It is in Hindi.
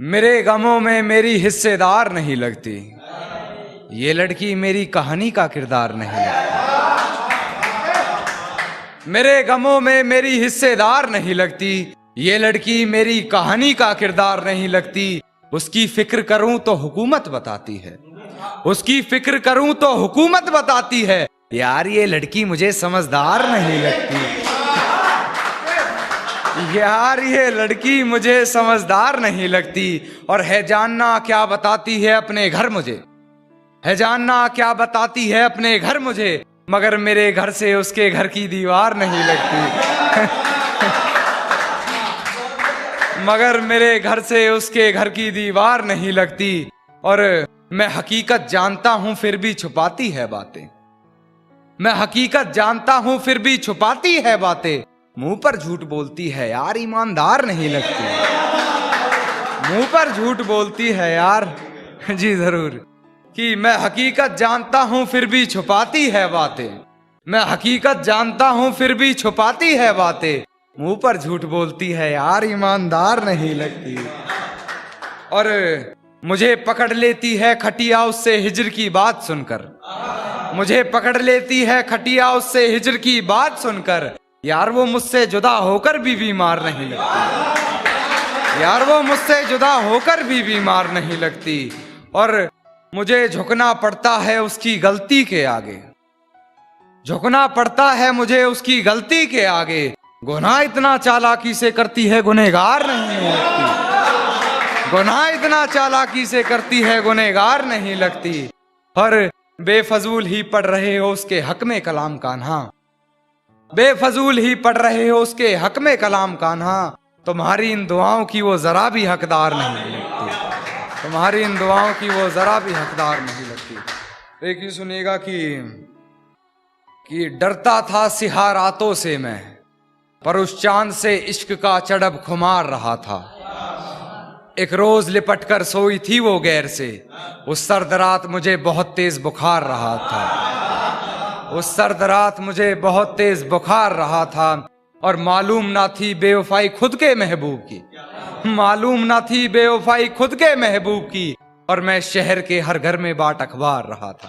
मेरे गमों में मेरी हिस्सेदार नहीं लगती, ये लड़की मेरी कहानी का किरदार नहीं लगती। मेरे गमों में मेरी हिस्सेदार नहीं लगती, ये लड़की मेरी कहानी का किरदार नहीं लगती। उसकी फिक्र करूं तो हुकूमत बताती है, उसकी फिक्र करूं तो हुकूमत बताती है। यार ये लड़की मुझे समझदार नहीं लगती, यार ये लड़की मुझे समझदार नहीं लगती। और है जानना क्या बताती है अपने घर मुझे, है जानना क्या बताती है अपने घर मुझे, मगर मेरे घर से उसके घर की दीवार नहीं लगती। मगर मेरे घर से उसके घर की दीवार नहीं लगती। और मैं हकीकत जानता हूं फिर भी छुपाती है बातें, मैं हकीकत जानता हूं फिर भी छुपाती है बातें। मुंह पर झूठ बोलती है यार ईमानदार नहीं लगती, मुंह पर झूठ बोलती है यार। जी जरूर, कि मैं हकीकत जानता हूं फिर भी छुपाती है बातें, मैं हकीकत जानता हूं फिर भी छुपाती है बातें। मुंह पर झूठ बोलती है यार ईमानदार नहीं लगती। और मुझे पकड़ लेती है खटिया उससे हिजर की बात सुनकर, मुझे पकड़ लेती है खटिया उससे हिजर की बात सुनकर। यार वो मुझसे जुदा होकर भी बीमार नहीं लगती, यार वो मुझसे जुदा होकर भी बीमार नहीं लगती। और मुझे झुकना पड़ता है उसकी गलती के आगे, झुकना पड़ता है मुझे उसकी गलती के आगे। गुनाह इतना चालाकी से करती है गुनहगार नहीं लगती, गुनाह इतना चालाकी से करती है गुनहगार नहीं लगती। और बेफजूल ही पढ़ रहे हो उसके हक में कलाम कान्हा, बेफजूल ही पढ़ रहे हो उसके हक में कलाम कान्हा। तुम्हारी इन दुआओं की वो जरा भी हकदार नहीं लगती, तुम्हारी इन दुआओं की वो जरा भी हकदार नहीं लगती। एक ही सुनिएगा कि डरता था सिहा रातों से मैं, पर उस चांद से इश्क का चढ़ब खुमार रहा था। एक रोज लिपट कर सोई थी वो गैर से, उस सर्द रात मुझे बहुत तेज बुखार रहा था, उस सर्द रात मुझे बहुत तेज बुखार रहा था। और मालूम ना थी बेवफाई खुद के महबूब की, मालूम ना थी बेवफाई खुद के महबूब की। और मैं शहर के हर घर में बाट अखबार रहा था।